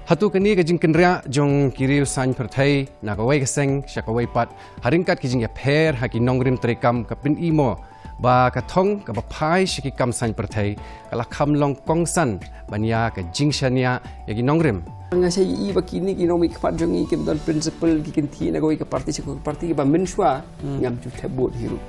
Hato kani ka Jingkyntiap jong kiriu san perthai nakawai ka seng syakawai pat haringkat ki jingya pher haki nongrim trekam ka pin imo ba ka thong ka bapai shiki kam san perthai kala kham long kong san banya ka jingshania yagi nongrim nga saya i bakini economic pat jong i kem don principle ki kenti nakawai ka parti ba menshwa ngam ju tebot hiru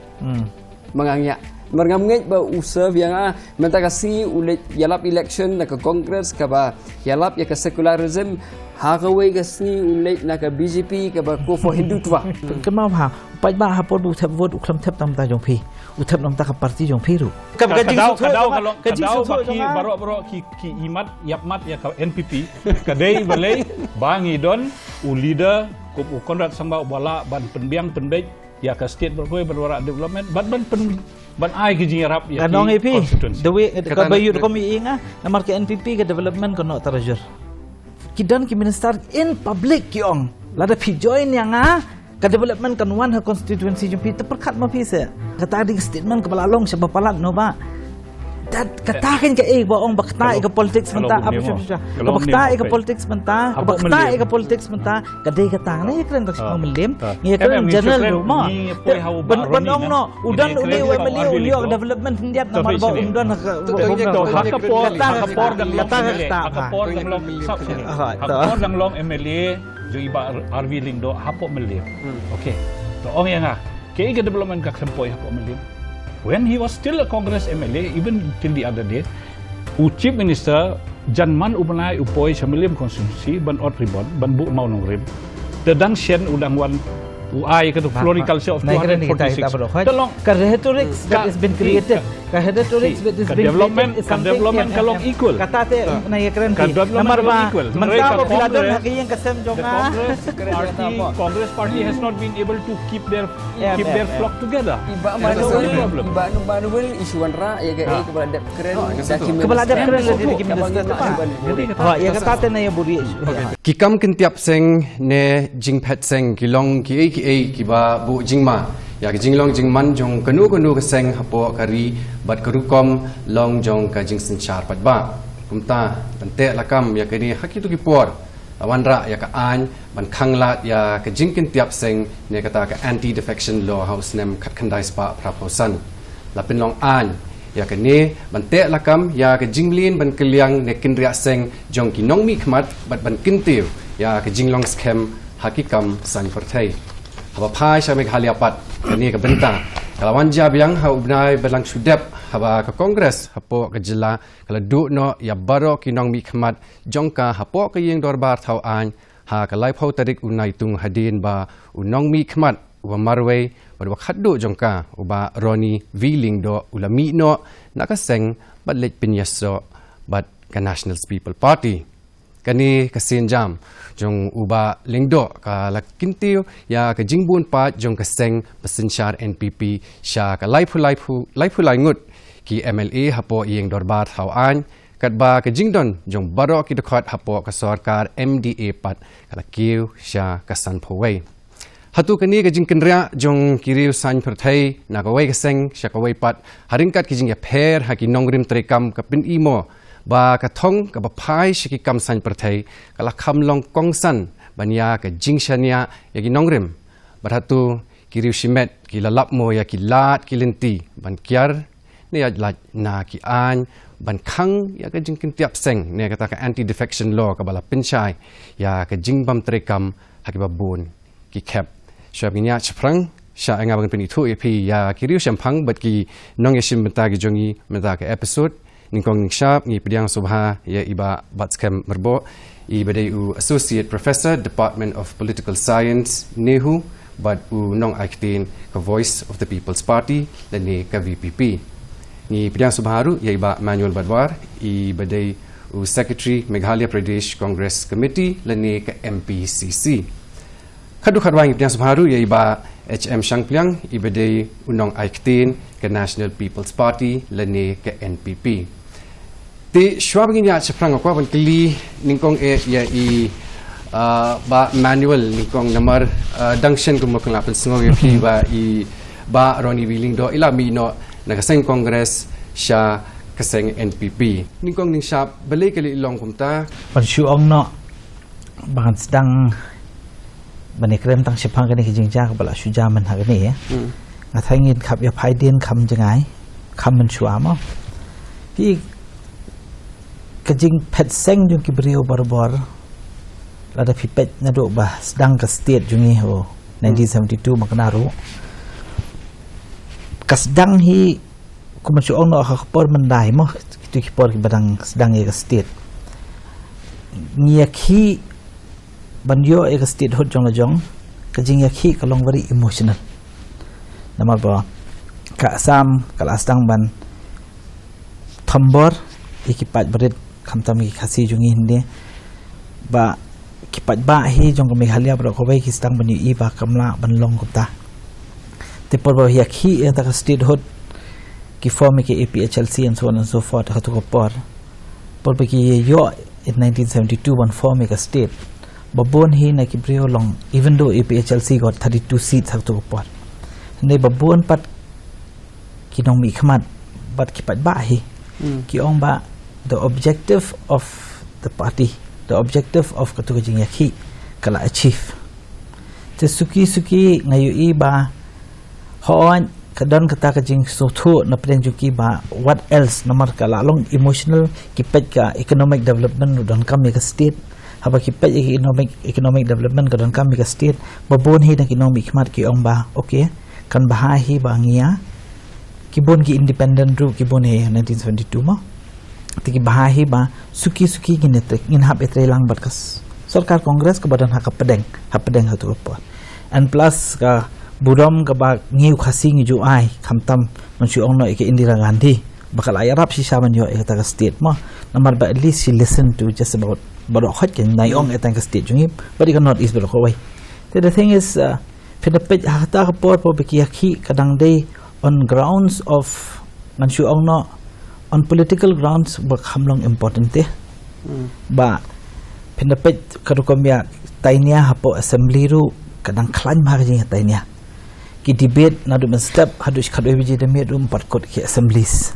mangangya Merngam ngej ba usaha yang menta kasi ulit yalap election na ka Congress ka ba yalap ya ka secularism hagaway kasi ulit na ka BJP ka ba ko for Hindutva kemau ha Paidbah hapon uthap vote uklam thap tam ta jong phi uthap nam ta ka parti jong phi ru kadau baki baro ki imat yapmat ya ka NPP kadai balai bangi don u leader ko konrad samba wala ban penbiang penbej ya ka state berwara development ban ai ki jingarap ya kanong EP the way ka bayu ko mi inga namar ke NPP ke development ko no treasure kidan ki minister in public ki ong lada phi join yang ka development kan wan ha constituency jumpi terperkat ma phi se kata di statement ke balalong sebab palat no ba dat katakan ke ba ong bakta ke politics menta apa syah ke bakta ke politics menta bakta ke politics menta kadai kata na ikren tak semua melim ni ikren general rumah ban ong no udan uli we meli uli development indiat nama ba udan hakapor dang long MLA jo iba RV Lingdo hapo melim okey to ong yang ke development ka sempoi hapo melim. When he was still a Congress MLA, even till the other day, Chief Minister Janman Ubanai Upoi Samilim Konstitusi ban ot ribon ban bu mau nong rim. Tedang sien udang wan UI ke floriculture of 246. Tolong ka rhetorics that has been created. Ka rhetorics that has been development kalong equal. Kata te na ya keren ki. Nomor ba menta ko piladon hakiyang kasem jonga. Congress party has not been able to keep their flock together. Iba manuel isuan ra ya ga kepada keren kepada keren di minister tepat. Ya kata te na ya buri. Kikam Jingkyntiap Seng ne Jingphat Seng kilong ki kiba bu jingma ya ke jinglong jingman jong kanu ka seng hapo kari bat karukom long jong ka jing Synshar Paidbah kumta bante lakam ya ke ni hakitu ki por awanra ya ka an ban khanglat ya ke Jingkyntiap Seng ne kata ka anti defection law house nem khat khandai spa praposan lapin long an ya ke ni bante lakam ya ke jinglin ban keliang ne Jingkyntiap Seng jong ki nongmi khmat bat ban kintiu ya ke jinglong scam hakikam san perthai haba phai sha Meghalaya pat kani ka Bynta kalawan jab yang ha ubnai belang sudep haba ka Congress hapo ka jila kala du no ya baro kinong mi khmat jongka hapo ka yeng dorbar thau an ha ka lai phau tarik unai tung hadin ba unong mi khmat wa marwei ba khaddu jongka uba roni viling do ulami no nakaseng bat lek pinyaso bat ka National People Party kani kasin jam jong uba lingdo ka lakintiu ya ka jingbun pa jong kaseng Synshar NPP sha ka laipulai ngut ki MLA hapo yeng dorbar hawan katba ka jingdon jong baro ki dekhat hapo ka sarkar MDA pat kala kiu sha kasan phowei hatu kani ka Jingkyntiap jong kiriu san perthai nakawai kaseng sha kawai pat haringkat ki jingya pher haki nongrim trekam ka pin imo ba ka thong ka bapai shiki kam san perthai kala kham long kong san banya ka jingshania yagi nongrim barhatu kiriu shimet ki lalap mo ya ki lat ki lenti ban kyar ne ya lat na ki an ban khang ya ka Jingkyntiap Seng ne kata ka anti defection law ka bala pinchai ya ka jingbam trekam haki babun ki kep syabinya chaprang sya anga bang pin itu epi ya kiriu shampang bat ki nong yashim benta ki jongi menta ka episode Ningkong Ningshap ngi pediang subha ya iba batskem merbo i badai u Associate Professor Department of Political Science Nehu bad u nong aiktin ka Voice of the People's Party dan ni ka VPP ni pediang subharu ya iba Manuel Badwar i badai u Secretary Meghalaya Pradesh Congress Committee dan ni ka MPCC khadu khadwang pediang subharu ya iba HM Shangpliang i badai u nong aiktin ka National People's Party dan ni ka NPP ti shwabing ya chaprang ko ban kli ningkong e ya i ba manual ningkong namar dangchen ko mokla pen sngog e ba i ba roni wiling do ila mi no nagaseng Congress sha kaseng NPP ningkong ning shap balay kali long kumta pan shu ong no bahan sedang banikrem tang sepang kani kijingja bala sujaman hagani ya ngathangin khap ya phaidin kham jangai kham men suama ki Jingkyntiap Seng jung ki brio barbor lada pipet na do bah sedang ke state jungi ho 1972 maknaru kasdang hi kumansu ong no khapor mandai mo kitu ki por ki badang sedang ye ke state ngiyakhi banyo ye ke state hot jong la jong kajing yakhi kalong very emotional namar ba ka asam kala astang ban thambor ikipat berit khamtam ki khasi jungi hinde ba kipat ba hi jong ko meghalya bro ko bai ki stang bani i ba kamla banlong ko ta te por ba yakhi ya ta state hot ki form ki APHLC and so on and so forth hatu ko por ba ki yo in 1972 one form ki state babon hi na ki brio long even though APHLC got 32 seats hatu ko por ne babon pat kinong mi khmat but kipat ba hi ki ong ba the objective of the party, the objective of katu jing yakhi kala achieve te suki ngayu i ba hon kadon kata jing sothu na pren juki ba what else namar kala long emotional kipet ka economic development don kam ka state haba kipet economic development ka don kam ka state babon hi na economic khmat ki ong ba okay kan bah hi ba ngia kibon ki independent ru kibon he 1972 mo tiki bahahi ba suki ginetek ngin hab etre lang batkas sarkar kongres ke badan hak pedeng hatu apa and plus ka budom ka ba ngiu khasi ngi ju ai khamtam mansu ongno ke Indira Gandhi bakal ayarap si saman yo e ta state mo namar ba at least she listen to just about baro khot ken nai ong etang ka state jungi but it cannot is baro ko wai the thing is pinapet hata ka por po bikiyaki kadang day on grounds of mansu ongno on political grounds ba khamlong important te ba pinapet karukomya tainya hapo assembly ru kadang klan ma jing tainya ki debate na du step hadus khadoi biji de medum parkot ki assemblies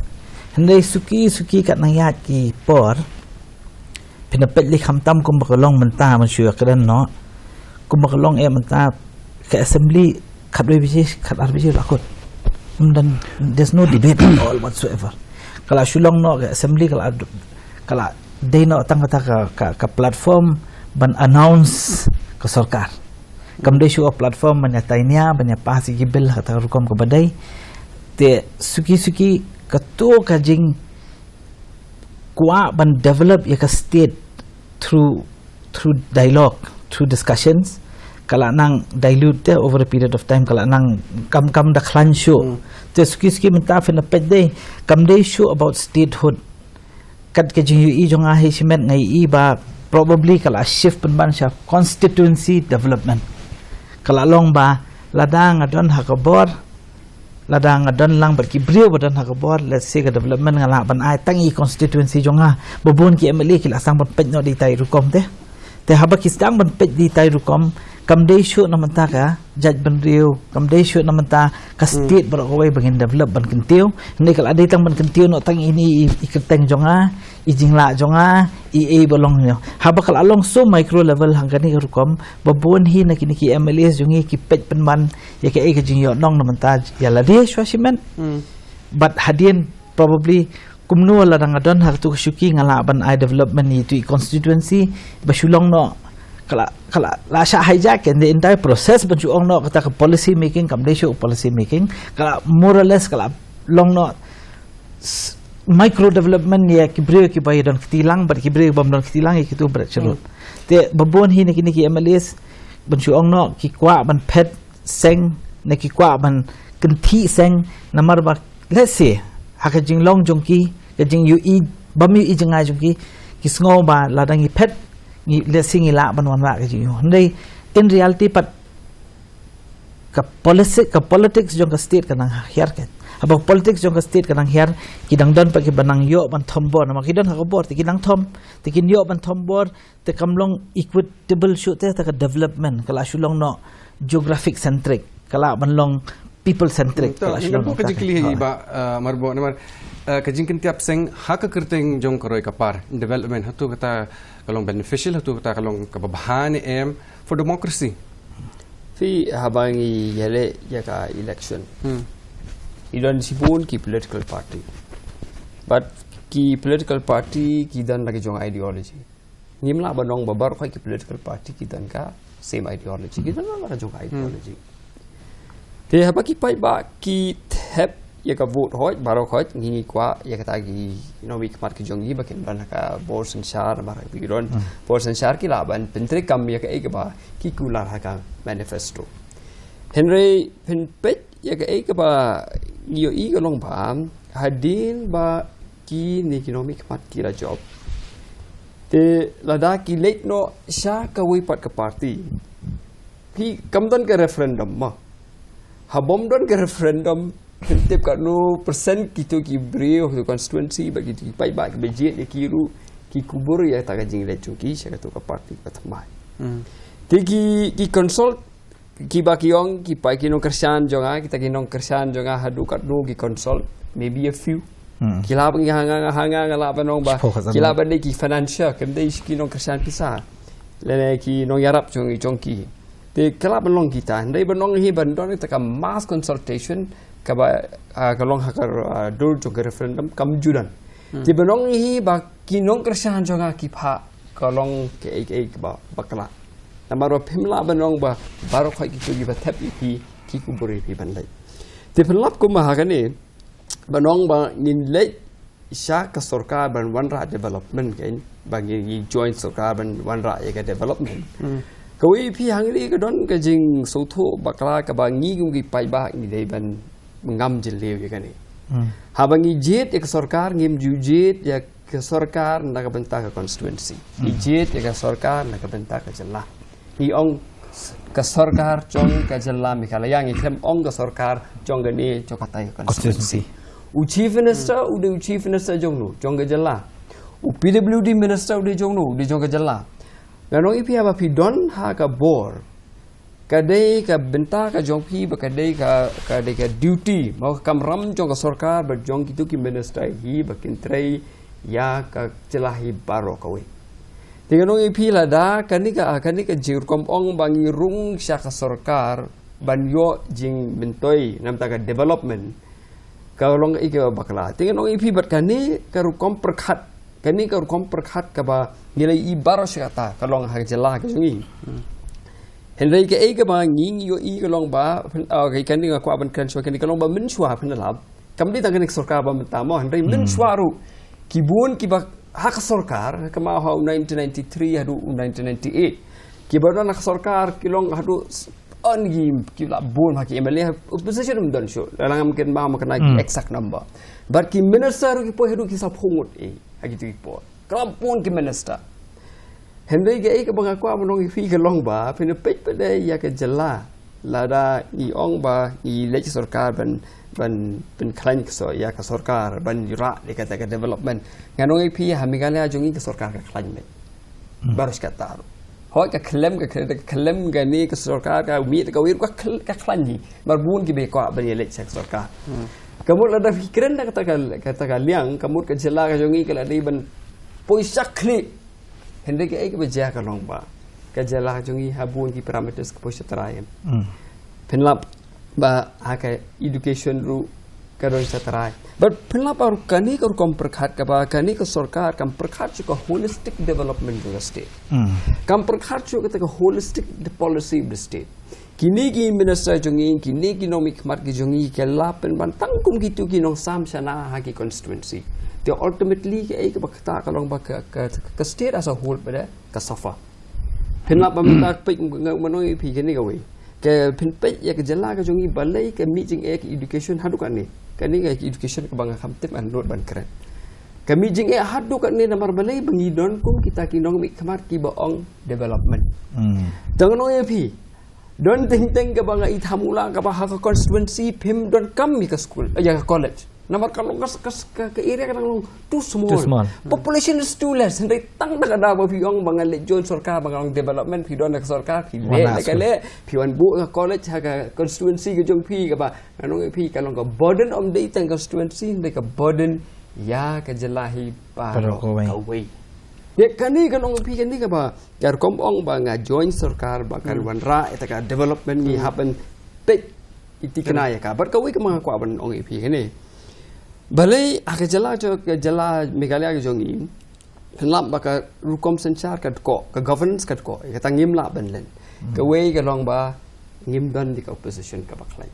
handai suki kat nayat ki por pinapet li khamtam kum bakalong menta mansu kadan no kum bakalong e menta ke assembly khadoi biji khadar biji lakot dan there's no debate at all whatsoever kalau sulong no ke assembly kalau they no tang kata ka platform ban announce ke sarkar kam de show platform manyatainya banyak pasi gibil kata rukom ke badai te suki ketua kajing kuat ban develop ya ke state through dialogue through discussions kalau nang dilute over a period of time kalau nang kam da klan show te suki minta fena pedde kam de show about statehood kat ke jing i jong a hesimet ngai i ba probably kalau shift penban sha constituency development kalau long ba ladang adon hakabor ladang adon lang berkibriu badan hakabor let's say ke development ngala ban ai tangi constituency jong a babun ki emeli ki lasang ban pet no di tai rukom te haba ki stang ban pet di tai rukom kam de show na menta ka judge ban riu kam de show na menta ka state bro ko bangin develop ban kentiu ni kal ade tang ban kentiu no tang ini iketeng jonga ijingla jonga e bolong nyo haba kal along so micro level hangani rukom babon hi na kini ki MLS jungi ki pet penman ya ke e jing yo nong na menta ya la de shwashimen but hadien probably kumnu la dang adon hak tu syuki ngala ban I development ni tu constituency basulong no kala la sha hijack and the entire process ban chuong no kata policy making kam de show policy making kala more or less kala long no micro development ya kibriyo ki bay don kitilang bar kibriyo bam don kitilang ki tu berat cerut te babon hi neki MLS ban chuong no ki kwa ban pet seng ne ki kwa ban kenti seng namar ba let's say haka jing long jongki ke jing yu i bam yu i jangai jongki ki sngo ba ladang i pet ni lesing ila banwan wa ke jing ndai in reality pat ka politics jong ka state kanang hiar ke aba politics jong ka state kanang hiar kidang don pa ki banang yo ban thombor na makidon ha bor ti kinang thom ti kin yo ban thombor te kamlong equitable shoot te ta ka development kala shulong no geographic centric kala banlong people centric Ingat po kajikli ba marbo namar Jingkyntiap Seng haka kerteng jong koroi kapar development hatu kata kalong beneficial hatu kata kalong kababahan for democracy. Fi habangi yale yaka election. Idan sipun ki political party. But ki political party ki dan lagi jong ideology. Ngimla banong babar ko ki political party ki dan ka same ideology. Ki dan lagi jong ideology. Te habaki pai ba ki tap yaka vote hoj baro hoj ngini kwa yaka tagi economic market jong gi bakin ban ka bor Synshar bar biron bor Synshar ki laban pentri kam yaka ega ba ki kular haka manifesto. Henry penpet yaka ega ba ngiyo i long ba hadin ba ki ni economic market ki ra job. Te lada ki late no sha ka wi pat ka party. Pi kamdan ka referendum ma. Habom don ka referendum Tip kat no persen kita ki beri tu constituency bagi kita pai bak budget dia kiru ki kubur ya tak jing le chuki saya kata ke parti ke temai. Ki consult ki bakiong ki pai ki no kersan jonga kita ki no kersan jonga hadu kat no ki consult maybe a few. Kila bang hanga ngala banong ba kila ban ki financial kem dei ki no kersan pisah. Le ki no yarap jongki. Te kala banong kita ndai banong hi bandon ta ka mass consultation kaba kalong hakar dur jo referendum kam judan ti benong hi ba kinong kersan jonga ki pha kalong ke ba bakla namaro phimla benong ba baro khoi ki tu ba thap ki ku buri pi bandai ti phlap ku ma hakane benong ba nin le sha ka sarkar ban wanra development ke bagi joint sarkar ban wanra ya development koi pi hangri ka don ka jing sotho bakla ka ba ngi gum ki pai ba ni dei ban ngam jelew ya kan ni. Habangi jet ek sarkar ngim jujet ya ke sarkar nak bentak ke constituency. Jet ya ke sarkar nak bentak ke jelah. Ni ong ke sarkar jong ke jelah mikala yang ikem ong ke sarkar jong gani jokatai constituency. U chief minister jong nu jong ke jelah. U PWD minister udah jong nu di jong ke jelah. Ganong ipi apa pi don ha ka bor. Kadai ka Bynta ka jong pi ba kadai ka duty mau kam ram jong ka sarkar ba jong kitu ki minister hi ba kintrei ya ka celahi baro ka we tinganong ipi lada kani ka jir kom ong bangi rung sya ka sarkar ban yo jing bentoi nam ta ka development ka long ike bakla tinganong ipi bat kani ka ru kom perkhat ka ba nilai i baro sya ta ka long ha jelah ka jungi Henry ke ega ba nging yo i kalong ba kai kan ni kwa ban kan shwa kan kalong ba min shwa phan lab kam di tang kan sarkar ba menta mo Henry min shwa ru ki bun ki ba hak sarkar kama ha 1993 hadu 1998 ki ba na sarkar kilong hadu on gi ki la bun ha ki MLA opposition don show lang mungkin ba makna exact number but ki minister ki po hadu ki sa phongot ha ki tu po krampun ki minister Henry ke ke bang aku menong fi ke long ba pin pek pada ya ke jela lada i ong ba i lek sarkar ban klan so ya ke sarkar ban yura de kata ke development nganong fi ha migala jongi ke sarkar ke klan me baru kata hoi ke klem ke ni ke sarkar ka mi ke wir ka klan ni marbun ki be ko ban lek sarkar kamu lada fikiran kata ka liang kamu ke jela ke jongi ke lada ban poisak kli Henry ke ek beja ka long ba ka jala jongi habun ki parameters ke posya tarayan penlap ba ha ka education ru ka ron satarai but penlap ar kani ka kom perkhat ka ba kani ka sarkar kam perkhat chu ka holistic development of the state kam perkhat chu ka holistic policy of the state kini ki minister jongi kini economic market jongi ke lapen ban tangkum gitu ki nong sam sana ha ki constituency Dia ultimately ke ai ke bakta kalong ba ke state as a whole pada ke safa. Penlap pamta pik menoi pi ke ni gawe. Ke penpek ya ke jela ke jongi balai ke meeting ke education hadu kan ni. Kan ni ke education ke bang khamtip an lot ban keren. Ke meeting hadu kan ni namar balai bangidon kum kita kinong mi khamar ki baong development. Jangan oi pi. Don ting ke bang ithamula ke bah constituency pim don kam mi ke school ya ke college. Nama kalau ke area kadang too small. Too small. Population is too less. Hendak tang dah ada piang bangal le join sarkar bangal development pi don sarkar pi le kale pi wan bu college ha constituency ke jong pi ke ba anong pi kalau ke burden om dei tang constituency hendak ke burden ya ke jelahi pa kawai. Ya kani kan ong pi kani ke ba yar kom ong ba nga join sarkar ba kan wan ra eta ka development ni happen pe iti kena ya ka bar kawai ke mga kwa ban ong pi kani. Balai agak jala Meghalaya ke jongi, kelap baka rukom Synshar kat ko, ke governance kat ko, kata ngim lah benlen, ke way ke long ba ngim dan di opposition ke baklai.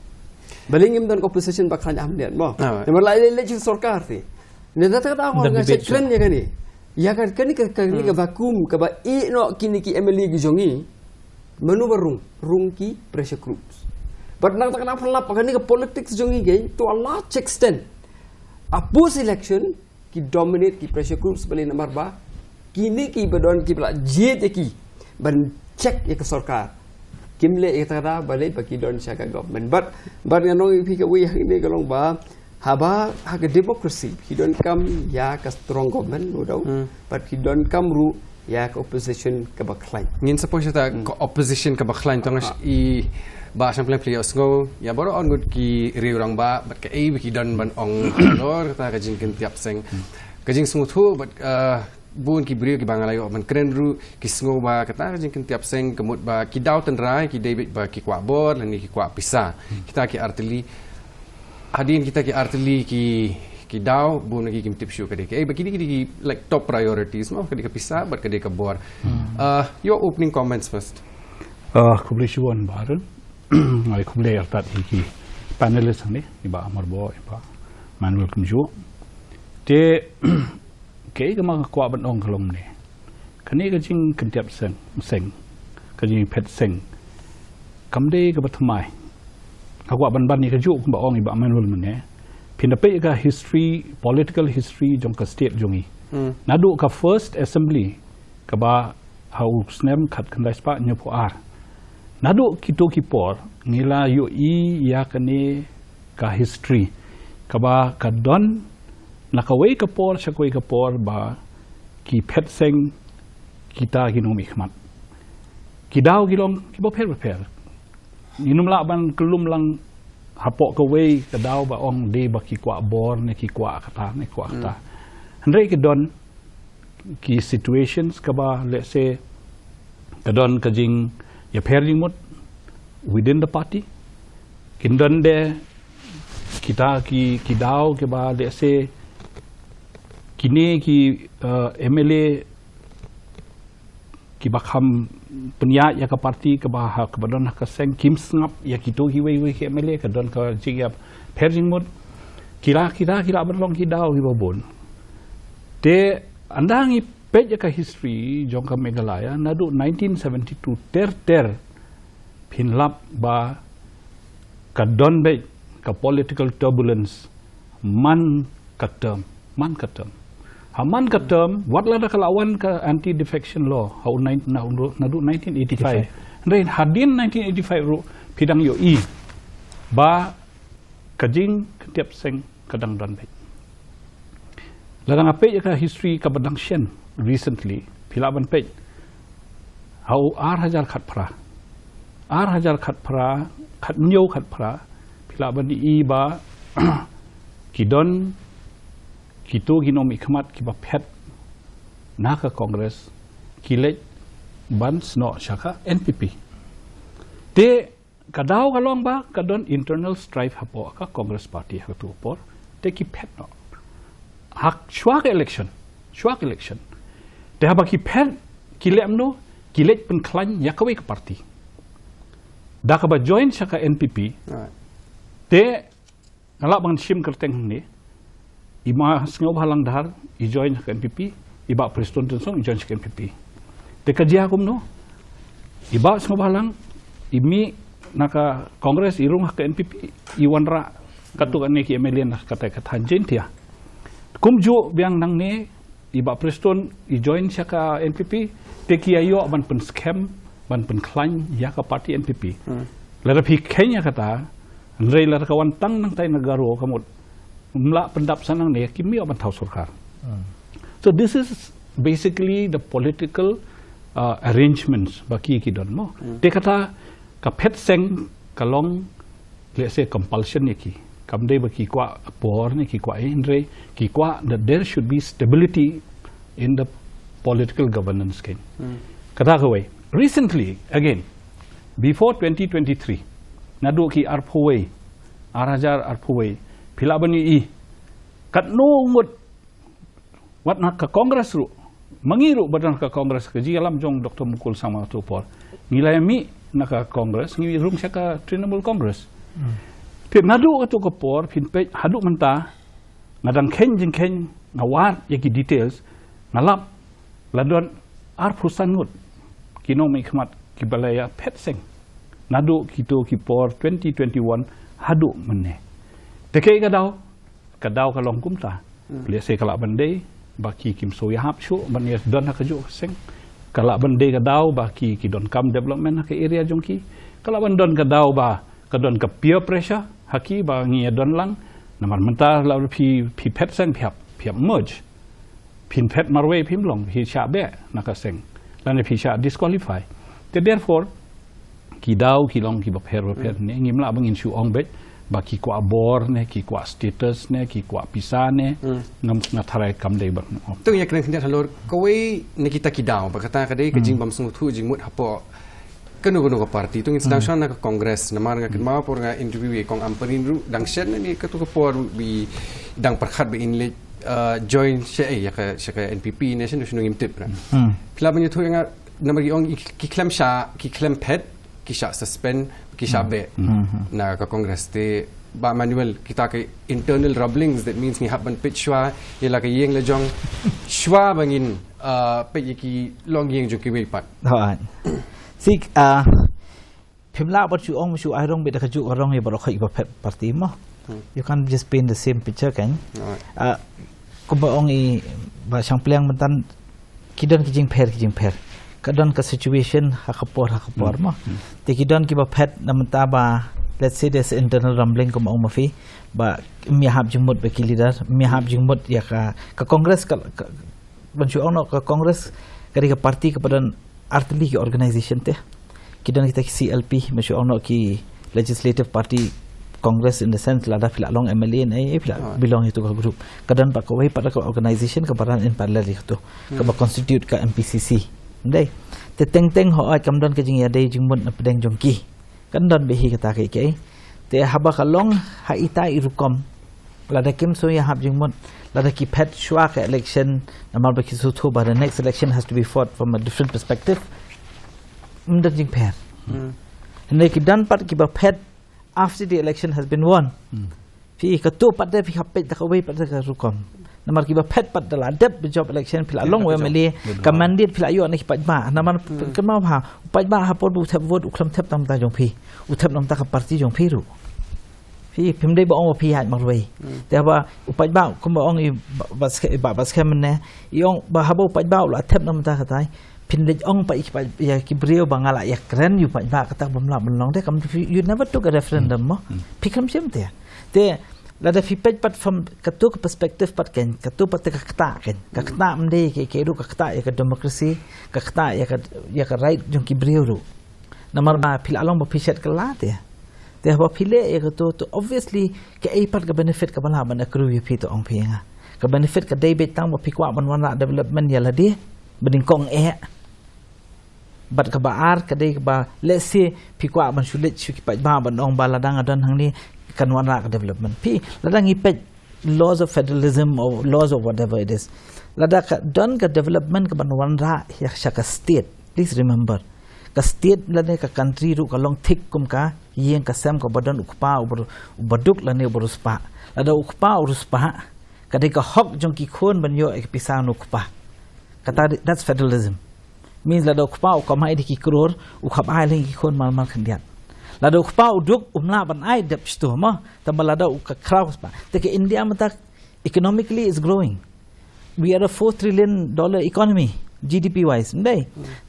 Balai ngim dan opposition baklai amlian mo. Nomor lain lagi sorkar ti. Nenda tak tahu orang ngasih klan ya kani. Ya kan kani ke vakum ke ba i no kini ki MLA ke jongi, menu rung ki pressure groups. But nang tak kenapa lap kani ke politics jongi ke to a large extent. Post election ki dominate ki pressure groups balik nomor ba kini ki badon ki bela jet ki ban check ya ke sarkar kimle ya tara balik bagi don syaga government but nganong pi ke wi ini kalong ba haba ha ke democracy he don't come ya ke strong government no doubt but he don't come ru ya ke opposition ke baklain ngin suppose ta opposition ke baklain tong I ba sampai pilihan sengo ya baru on good ki riurang ba but ke ki don ban ong lor kata ke Jingkyntiap Seng ke jing sengo tu but bun ki brio ki bangalayo ban keren ru ki sengo ba kata ke Jingkyntiap Seng kemut ba ki dau tenrai ki David ba ki kwa bor lan ki kwa pisa kita ki artili hadin kita ki artili ki dau bun ki kim tip show ke de bagi ki like top priorities mo ke pisa but ke de ke bor your opening comments first kublishuan baru ngai kumle artat hiki panelist ni iba amarbo iba manuel kumju te ke ga ma kwa ban ong kalom ni kani ga Jingkyntiap Seng ka jing phet seng kamde ga batmai ka kwa ban ni ka ju ba ong iba manuel mane pinape ga history political history jong ka state jongi nadu ka first assembly ka ba hau snem khat khandai spa nyopo ar nado kito kipor ngila yo ya kane ka history kaba ka don nakaway kapor syakaway kapor ba ki phet seng kita ginom ikhmat kidaw gilong kibo per inum la ban kelum lang hapok kaway kadaw ba ong de ba ki kwa bor ne ki kwa kata ne kwa kata andre ke don ki situations kaba let's say kadon kajing ya pairing mode within the party kindan de kita ki daw ke ba de se kini ki MLA ki bakham punya ya ka parti ke ba ha ke badon ka seng kim sngap ya kito hi we ke MLA ka don ka jigap pairing mode kira berlong ki daw hi babon de andangi pej ka history jong ka Meghalaya nadu 1972 ter pinlap ba ka don be ka political turbulence man katam haman katam watla da kalawan ka anti defection law how nadu 1985 rein hadin 1985 ru pidang yo ba ka Jingkyntiap Seng kadang don be ladang ape ka history ka badang shen recently pilaban pej how hajar khat pra khat nyo khat pra pilaban I ba kidon kito ginom ikhmat ki ba phet na ka congress kilej ban sno shaka NPP te kadaw kalong ba kadon internal strife hapo ka congress party ha tu por te ki phet no hak shwak election te haba ki phet kilem no kilej pen klan yakawe ka party da ka ba join shaka NPP te ngalak bang sim kerteng ni ima sngob halang dahar I join shaka NPP iba preston tensong I join shaka NPP te ka jia kum no iba sngob halang imi naka kongres irung shaka NPP iwanra katuk ane ki MLA nak kata Jingkyntiap kumju biang nang ne iba preston I join shaka NPP te ki ayo ban pen scam ban pen klan ya ka party NPP lara pi Kenya kata nrei lara kawan tang nang tai negaro kamut mla pendap sanang ne kimi aban thau sarkar. So this is basically the political arrangements baki ki don mo. Te kata ka phet seng kalong let's say compulsion ne ki kamde baki kwa por ne ki kwa inre ki kwa that there should be stability in the political governance ken. Kata kawai recently again before 2023 nadu ki arphoi arajar arphoi philabani I kat no ngut wat nak ka kongres ru mangiru badan ka kongres ke ji alam jong Dr. Mukul sama tu por nilai mi nak ka kongres ngi rum sya ka Trinamool Congress te nadu ka tu ka por pin pe hadu menta ngadang ken ngawat yaki details ngalap ladon arphusan ngut kino mai khmat ki balaya phet seng nadu kito ki por 2021 hadu menne teke kadau kalong kumta le se kala bande baki kim soya hap chu banier don ha kaju seng kala bande kadau baki ki don kam development ha ke area jongki kala bandon kadau ba kadon ka peer pressure haki ba ngi don lang namar menta la pi phet seng phiap merge pin phet marwe phim long hi cha be naka seng lan phi cha disqualify therefore ki dau ki long ki ba pher ne ngimla bangin shu ong bet baki kwa bor ne ki kwa status ne ki kwa pisa ne ngam na tharai kam dei bang tu ya kena kena halor koi ne kita ki dau ba kata kadai ke jing bam sung thu jing mut hapo kanu ka parti tu sedang shan na kongres namar nga kema por nga interview e kong amparin ru dang shen ni ka tu ka por bi dang perkhat be inlet join she ya ka NPP nation nu ngimtip ra pla banyu thu nga namar gi ong ki klem pet ki sha suspend ki sha be na ka kongres te ba manual kita ke internal rumblings that means ni happen pit shwa yela ka yeng le jong shwa bangin pe ki long yeng jong ki be pat Right. Sik phimla but you ong shu I rong be ka ju rong ye baro khai ba party mo. You can't just paint the same picture kan. Ko ba ong I ba sang pleng mentan kidon ki jing pher. Kadon ka situation hakapor mo. Te kidon ki ba phet namta ba let's say there's internal rumbling ko ong mafi ba mi hab jing mut be ki leader mi hab jing mut ya ka congress ka ban shu ong no ka congress kari ka party ka padan artli ki organisation te kidon kita ki CLP mashu ono ki legislative party congress in the sense lada fila long MLA ne fila belong itu ka group kadon pa ko wai pada ka organisation ka baran in parallel itu ka ba constitute ka MPCC ndai te teng ho ai kam don ka jing ya dei jing mun pedeng jongki kan don behi kata ke te haba ka long ha ita irukom lada kim so ya hab jing mun lada ki pet shwa ka election namal ba ki su thu but the next election has to be fought from a different perspective mda jing pet ne ki dan pat ki ba pet after the election has been won fi ka tu pat de fi hapet da ka wei pat da ka rukom namal ki ba pet pat da la dep job election pila long we meli ka mandate pila yo ne ki pat ba namal kan ma ha pat ba ha pot bu thap vote uklam thap tam ta jong phi uthap nam ta ka party jong phi ruพี่พิมได้บอกว่าพี่หายมาเลยแต่ว่าอุปบ้าคุณบอกอีบัสแค่มันเนี่ยอีองบ้าฮับอุปบ้าหรือเทปน้ำตากระต่ายพิมได้องไปอีกไปอยากกิบเรียวบางอะไรอยากเรนอยู่ปัจบ้ากระต่ายบำลับมันลองได้คำ you never took a referendum มั้งพี่คำเชื่อมแต่แล้วแต่พี่เป็นปัจfrom กระตุ้ก perspective ปัจกันกระตุ้กปัจกระต่ายกันกระต่ายมันได้เกี่ยวกับกระต่ายอยาก democracy กระต่ายอยาก right จงกิบเรียวรู้น้ำมันมาพี่ละลองบอกพี่เช็ดกันละแต่ว่าพี่เล่ก็ตัว obviously แค่ไอ้ปัดกับ benefit กับบ้านมันก็รู้อยู่พี่ตัวองเพียงกับ benefit กับได้เบ็ดตั้งว่าพี่กว่าวันละ development อย่างละดีบัดนี้กองบัดกับบ้าก็ได้กับบ้า let's say พี่กว่ามันชุดเล็กชุดไปบ้าบัดองบ้านละดังอันทั้งนี้กันวันละกับ development พี่ละดังอีเป็ด laws of federalism or laws of whatever it is ละดังกับดันกับ development กับวันละอยากชัก state please remember ka state lane ka country ru ka long thik kum ka yeng ka sem ka badan ukpa ubaduk lane boruspa ada ukpa uruspa ka de ka hok jong ki khon ban yo ek pisan ukpa kata that's federalism means la ukpa ka mai de ki kror ukhap ai ling ki khon mal khandiat la ukpa uduk umla ban ai dep sto ma tambala da ka kraus pa te ke India mata economically is growing we are a $4 trillion economy GDP wise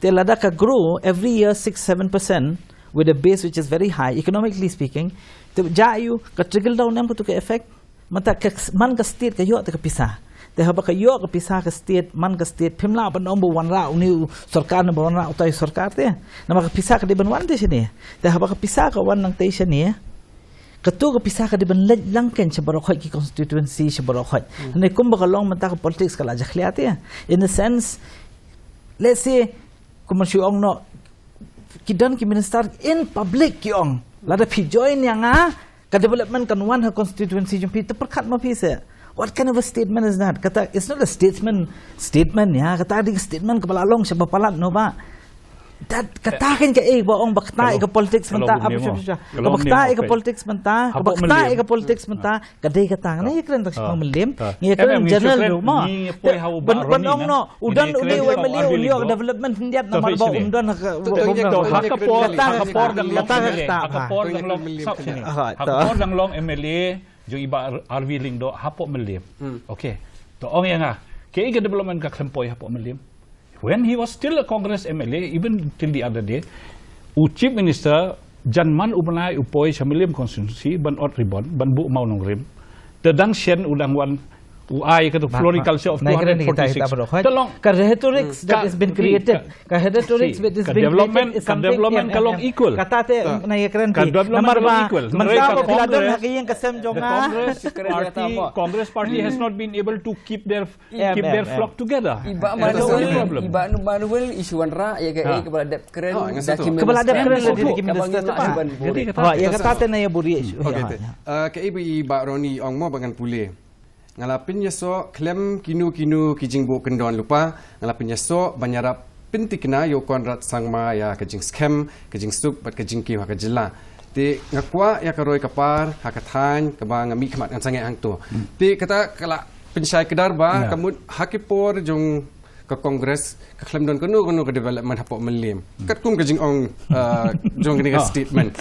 they ladaka grow every year 6-7% with a base which is very high economically speaking to ja you ka trickle down nam to effect mata man ka state ka yo ta ka pisah te haba ka yo ka pisah ka state man ka state phimla ban number 1 ra uni sarkar number 1 ra utai sarkar te nama ka pisah ka di ban wan te sini te haba ka pisah ka wan nang te sini ketu ka pisah ka di ban langken sebarokhat ki constituency sebarokhat ne kum ba long mata ka politics ka la jakhliat ya in the sense let's say commercial ong no kidan ki minister in public ki ong lada phi join yang ka development kan wan ha constituency jumpi terperkat ma phi se what kind of a statement is that kata it's not a statement ya kata di statement kepala long sebab palat no ba that kata kan ke ba ong bakta ke politics menta apa bakta ke politics menta bakta ke politics menta kadai kata na ikren tak sipang melim ngi ikren general ma ban ong no udan uli wa meli uli development hindiat na ba umdan hakapor dang long MLA jo iba RV Lingdo hapo melim okay to ong yang ke development ka klempoi hapo melim when he was still a Congress MLA even till the other day Chief Minister janman umanai upoi samilim constituency ban ot ribon ban bu mau nong rim tedang shen udang wan uai kata floriculture of 246 tolong ka rhetorics that has been created ka rhetorics that has been created development kalong equal kata te na ikren ka development equal mantap biladon hakiyang kasem jonga Congress party has not been able to keep their flock together iba manual isuan ra ya ke kepala dep keren kepala dep keren di minister jadi kata ya kata te na ya buri ke iba Roni ong mo bangan pule ngalapin yaso klem kinu kijing bu kendon lupa ngalapin yaso banyarap pintikna yo konrat sangma ya kejing scam kejing suk bat kejing ki ha kejela ti ngakwa ya karoi kapar hakathan kaba ngami khmat ngan sange hang tu ti kata kala pensai kedar ba kamut hakipor jong ke kongres ke klem don kenu ke development hapok melim kat kum kejing ong jong ni statement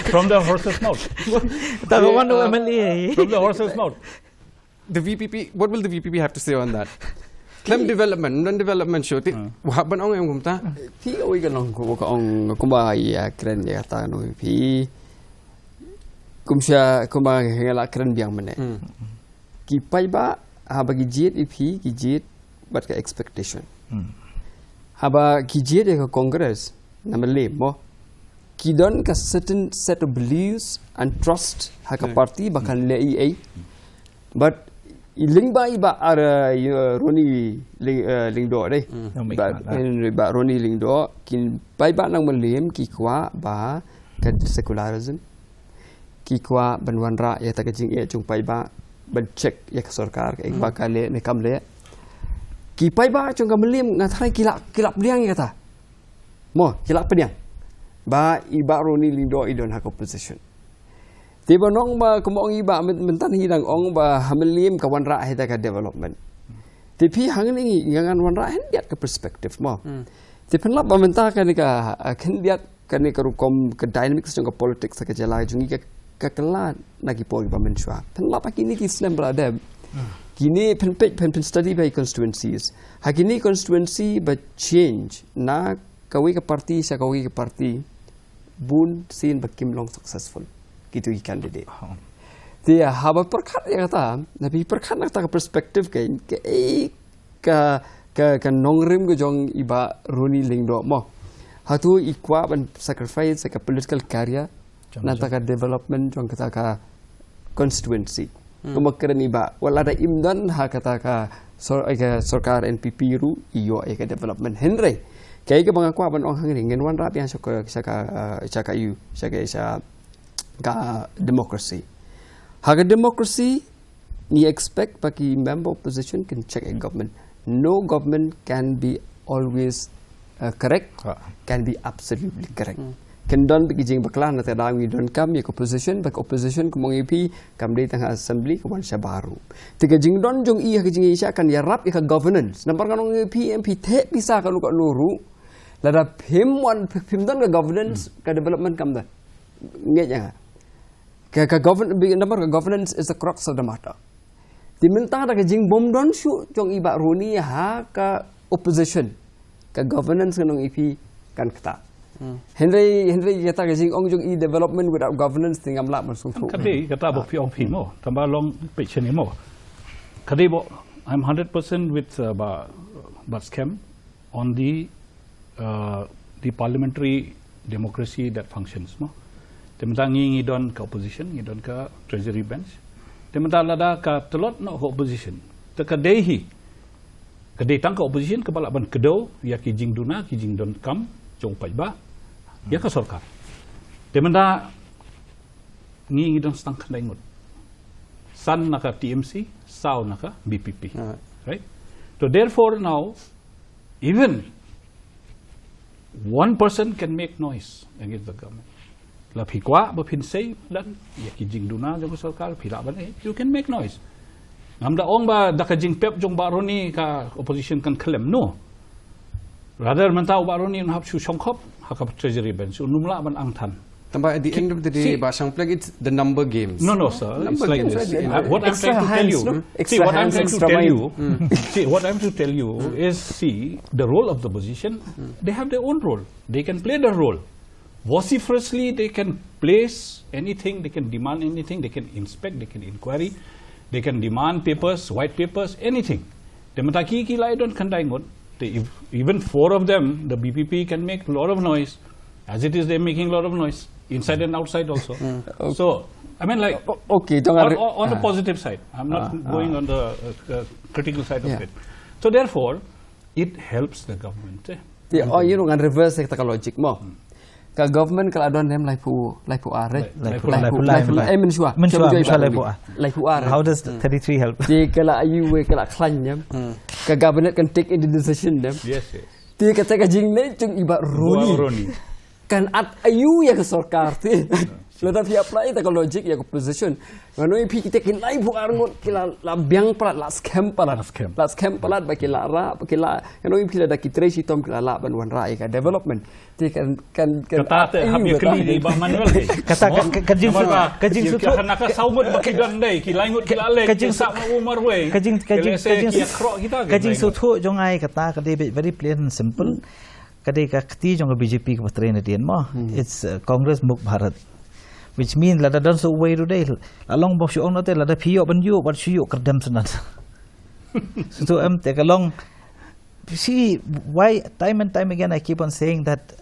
from the horse's mouth tagoman MLA from the horse's mouth the VPP what will the VPP have to say on that klem development non development show ti wa ban ong yang kumta pi oi kan ong ko ong kumba ya keren ya kata no pi kumba ngela keren biang mene ki pai ba haba gijit ipi gijit bat ka expectation haba gijit ka congress number le mo kidon ka certain set of beliefs and trust haka party bakan le ai but iling ba iba ara Roni Lingdo deh ba Roni Lingdo kin pai ba nang melim ki kwa ba ka secularism ki kwa banwan ra ya ta ka jing e chung pai ba ban check ya sarkar ke ba kale ne kamle ki pai ba chung kamlim na thai kilap liang kata mo kilap pediang ba iba Roni Lindo idon hak opposition tiba nong ba kumong iba mentan hidang ong ba hamlim kawan ra hita ka development tapi hang ni ngangan wan ra hendiat ke perspektif mo tapi lap ba mentah kan ka hendiat kan ka rukom ke dynamics jong ka politics ka jala jungi ka kekelan lagi poli pemensua. Penlapa kini kisah berada. Kini pen study by constituencies. Hakini constituency but change. Na kawi ke parti sa kawi ke parti bun sin bakim long successful. Gitu i candidate. Dia haba perkat ya kata. Nabi perkat nak tak perspektif kain ke nongrim ke jong iba Roni Lingdo mo. Hatu ikwa ban sacrifice sa political career. Nantaka development jong kata ka constituency. Kemakran iba wala da imdan ha kata ka sarkar NPP ru iyo ka development Henry. Kaya ka mga kwa ban ong hangin ngen wan rap yang sa ka democracy. Ha democracy ni expect bagi member opposition can check a government. No government can be always correct, can be absolutely correct. Kendon bagi jing baklan na tadang idon kam ya opposition bak opposition kumong EP kam di tengah assembly kawan sya baru. Tiga jing don jong iya ke jing isya kan ya rap ya governance. Nampak kan EP MP te bisa kan luka luru. Lada pim don ke governance ke development kam da. Nget ya. Ke governance is the crux of the matter. Diminta da ke jing bom don syu jong iba Roni ha ke opposition. Ke governance kanong EP kan kata. Henry kata ke jing ong jong development without governance tingam lak masuk tu. Kadi kata bo pi ong pi mo tambah long picture ni mo. Kadi bo I'm 100% with but scam on the parliamentary democracy that functions mo. Tementang ngidon ke opposition, ngidon ke treasury bench. Tementang lada ke telot no opposition. Tekadehi. Kadai tang ke opposition ke balaban kedau ya ki jing duna ki jing don kam jong Paidbah ya ke sarkar. Tementang ngidon stang kendai ngut. San naka TMC, Sao naka BPP. Right? So therefore now even one person can make noise against the government. La phikwa ba phinsei lan ya ki jing duna jong sarkar phila ban you can make noise. Ngam da ong ba da ka jing pep jong ba roni ka opposition kan claim no. Rather mentau ba roni hap chu shongkhop hakap treasury bench unumla ban angthan. Tambah at the end of the day, Basang Plag, it's the number games. No, sir. It's like games, this. right? What I'm trying to tell you. See, what I'm trying to tell you. See, what I'm to tell you is, see, the role of the opposition. They have their own role. They can play their role. Vociferously, they can place anything. They can demand anything. They can inspect. They can inquiry. They can demand papers, white papers, anything. Temataki kilai don't kandaingot. Even four of them, the BPP can make a lot of noise. As it is, they're making a lot of noise. Inside and outside also. Okay. So, I mean like, okay, on the positive side. I'm not going on the critical side of it. So therefore, it helps the government. You know, reverse the logic mo. Ka government kalau ada nem lai pu are. Mensua. Lai pu are. How does 33 help? Dia kalau ayu kalau klan jam. Ka government can take any decision jam. Yes. Dia kata ka jing nei cung iba roni. Kan at ayu ya ke sarkar ti. Lada pi apply ta logic ya ke position. Ngano pi kita kin lai bu arngot kila la biang palat la scam palat ba kila ra ba kila ngano pi da kitre si tom kila la ban wan rai ka development. Ti kan kata hab ya kli di ba manual ni. Kata kajing sutu kan nak saumut ba kidan dai kila ngut kila le kajing sa umar we. Kajing sutu jong ai kata kade very plain and simple. Kadai kakti jong BJP ke patrain dian mo. It's Congress Muk Bharat, which means lada dan so way today. Along bo syong nate lada piyo ban yu but syuk kerdam senat. So take along. See why time and time again I keep on saying that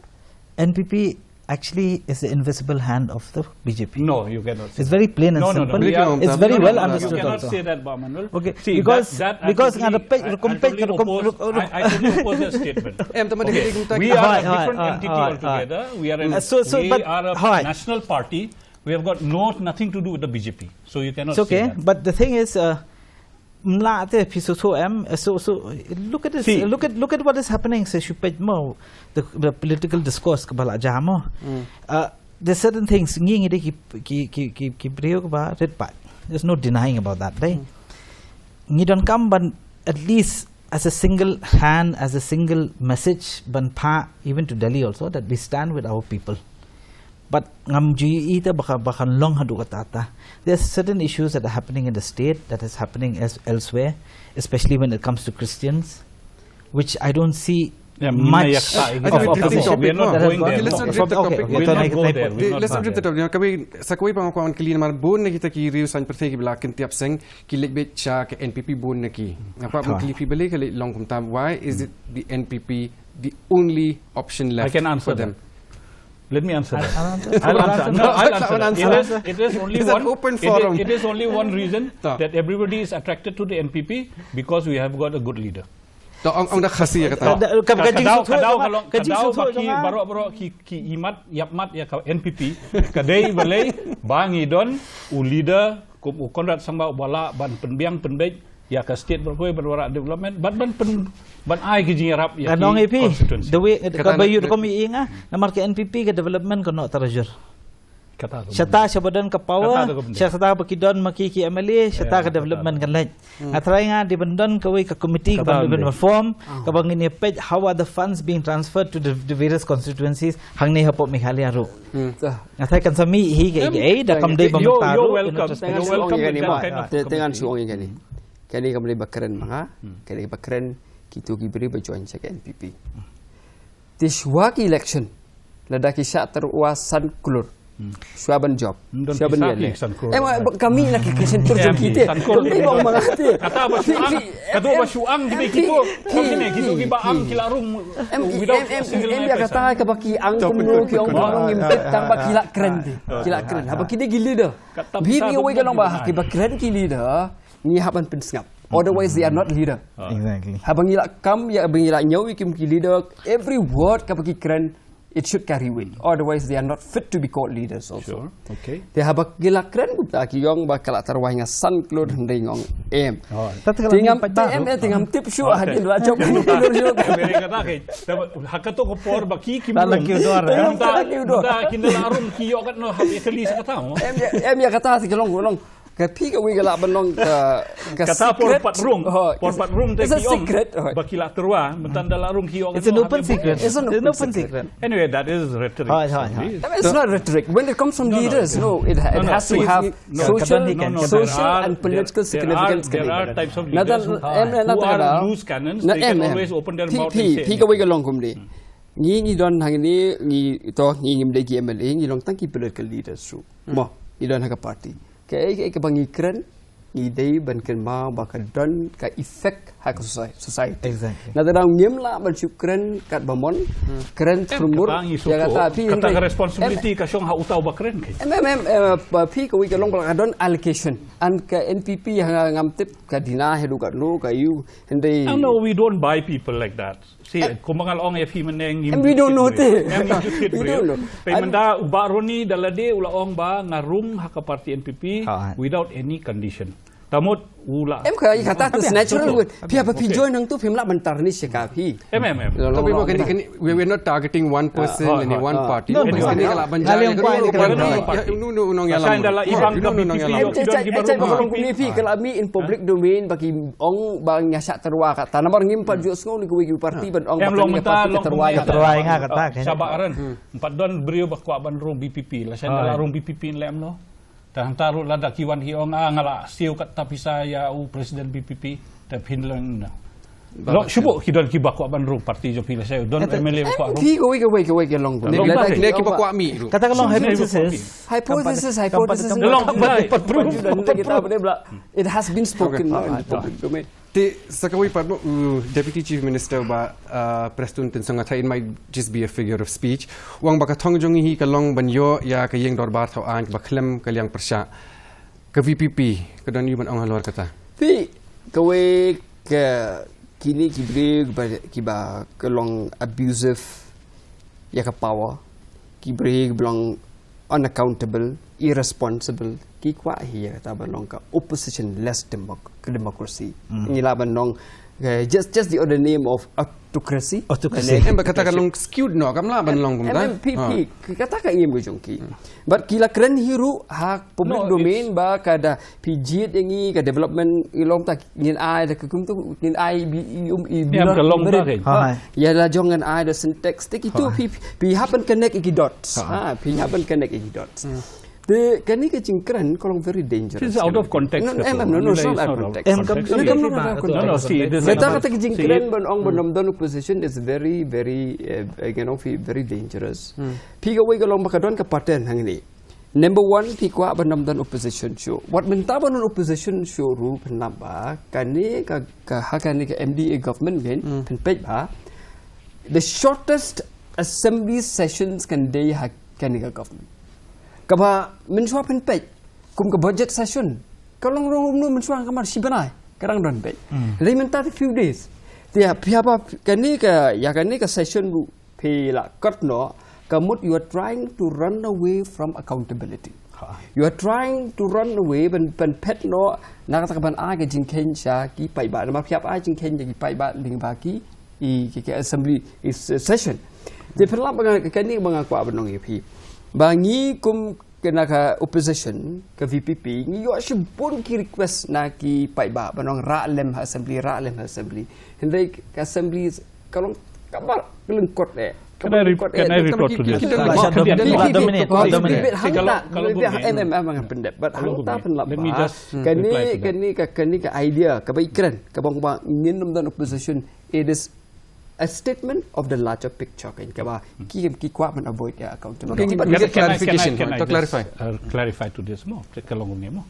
NPP actually is the invisible hand of the BJP. No, you cannot. It's very plain and simple. It's very well understood. You cannot also. say that, Bamanul. Okay, see, because I totally oppose that statement. Okay. We are a different entity altogether. We are a national party. We have got nothing to do with the BJP. So you cannot say that. But the thing is, look at this. See, look at what is happening. The political discourse there's certain things. There's no denying about that, right? You don't come, but at least as a single hand, as a single message, even to Delhi also, that we stand with our people. But there's certain issues that are happening in the state that is happening elsewhere, especially when it comes to Christians, which I don't see much of opposition. We are not going there. Let's not drift the topic. We will not go there. Let's not drift the topic. Kami sakoi pangkuan kali na bon na kita ki riusan pertegi bila Jingkyntiap Seng ki lekbet cha ke NPP bon na ki. Apa mengklipi balik kali long kumtam. Why is it the NPP the only option left I can answer for them? Let me answer that. I'll answer. It is only it's one. An open forum. It is only one reason that everybody is attracted to the NPP because we have got a good leader. Ang dah khasi kata. Kadau baki barok ki imat yapmat ya NPP kadai balai bangi don u leader kum u Konrad samba bala ban penbiang penbej ya ka state berwarak development ban ai ki jingarap ya constituency. The way bayu ko mi inga namar ke NPP ke development ko no tarajur. Syata syabadan ke power, syata pakidon maki ki MLA, syata ke development kan lain. Atrai nga di bendon ke ke committee ke ban reform, ke bangin ni page how are the funds being transferred to the various constituencies hang ni hapok Meghalaya ru. Atrai kan sami hi ke da kam dei bamtaru. You're welcome. Dengan suong ini. Kani kami bakeren manga, kani bakeren kita beri berjuang cek NPP. This waki election, lada kisah teruasan klur. Suaban job. Don't Suaban kisah ni. ki san klur. Kami nak kisah terjun kita. Kami mau mengati. Kata ba syuang di kita. Kini kita gi ba am kilarung without dia kata ke baki ang penuh ki orang impet tang ba kila keren dia. Kila keren. Apa kita gili dah. Bibi we kalau bah ki ba keren gili dah. Ni haban pensngap. Otherwise they are not leader. Exactly. Habang ila kam ya abang ila nyawi kim ki leader. Every word ka baki keren it should carry weight. Otherwise, they are not fit to be called leaders also. Sure. Okay. Dia habak gila keren buta ki yong ba kala tarwah nga san klod hendai ngong em. Tingam tingam tip show hadin la chok ni klod jo. Mere kata ke. Hakato ko por ba ki Tala ki udor. Da kinda larum ki yo kat no habi kali sa kata mo. Em ya kata si kelong golong. Ka pi ka wi gala banong ka kata por pat room te it's a ki om secret. bakila terwa mentanda larung ki yo. It's an open secret. It's an open secret. Anyway, that is rhetoric. It's not rhetoric. When it comes from leaders, it has to have social and political significance. There are types of leaders who are loose cannons. They can always open their mouth and say. Pi ka wi galong kumli. Ni don hang ni to ni ngim de ki MLA ni long tang ki political leaders su. Mo ni don ha party. Ke bangi keren ni dei ban ken ma ba ka don ka effect ha ka society. Exactly. Na da ngim la ban chu keren kat bamon keren trumur ya kata kata responsibility ka syong ha utau ba keren ke. Pi ka wi ka long ba don allocation an ka NPP yang ngam tip ka dina hedu ka no ka you hende. No, we don't buy people like that. See, kumangal ong e meneng and we don't know te. We don't know. Pemenda ubaroni dalade ula ong ba ngarung ha ka parti NPP without any condition. Tamot ula. Ka kata it's natural word. Pi apa pi join nang tu pi mla bentar ni seka pi. Tapi mo kini we're not targeting one person and one party. No, kini kala banjaya unong yalam. Sa dala ibang PPP kalau mi in public domain bagi ong bang nyasak terwa kata namar ngimpat jo ngau ni kuwi parti ban ong terwa nga kata. Sabaran. Empat don beliau bakwa ban rung BPP la sa dala rung BPP lem no. Dan taruh lada kiwan hiong ngala siu kat tapi saya presiden BPP tapi hinlang na. Lo syubu kidon ki bakwa banru parti jo pila saya don MLA bakwa ru. Ki go we long. Ne ki bakwa mi ru. Kata kalau hypothesis long kita boleh bela. It has been spoken in public domain. Ti sakawi pat Deputy Chief Minister ba Preston Tinsonga it might just be a figure of speech. Wang baka thongjong hi kalong banyo ya ka yeng dorbar thaw an ba khlem kalyang persya. Ka VPP ka don yuban ong halor kata. Pi kawe ke kini ki ba kalong abusive ya ka power. Ki belong unaccountable, irresponsible. Ki kwa hi kata balong ka opposition less democracy. Ini lah banong just the other name of autocracy. Em katakan long skewed no kamla ban long kumda. MPP katakan ingin bujongki. But kila keren hiru hak public domain ba kada PG dengi ka development ilong tak ngin ai da kum tu ngin ai ya la jongan ai da syntax tik itu pi happen connect iki dots. Pi happen connect iki dots. The kani ke jingkran kolong very dangerous. This is out of context. No, it's not out of context. No, see, kata ke jingkran ban ong ban opposition is very very very dangerous. Piga we kolong bakadon ke paten hang ni. Number one, pikwa ban opposition show. What Bynta ban opposition show ru penamba kani ka hakani ke MDA government ben Paidbah. The shortest assembly sessions can day hakani ke government. Kaba mensua penpej kum ke budget session kalau orang nu mensua kamar sibanai karang don pej they minta few days dia piapa kani ke session bu pela kotno kamut you are trying to run away from accountability you are trying to run away ben pet no nak kata ban a ke jingken sha ki Paidbah ma piap a jingken ki Paidbah ling baki ke assembly session dia perlu kani mengaku abanong EP bangi kum kena ka opposition ke VPP ni yo pun ki request na ki Paidbah banong ra'lem assembly hendai ka assembly kalau kabar kelengkot Can I report to this? Let me just kani ka idea ka baikran ka bang ngin nam dan opposition it is a statement of the larger picture kan kaba ki kwa man avoid ya accountability. Okay, But get clarification, to clarify. Clarify to this mo. Kalau ngomong mo.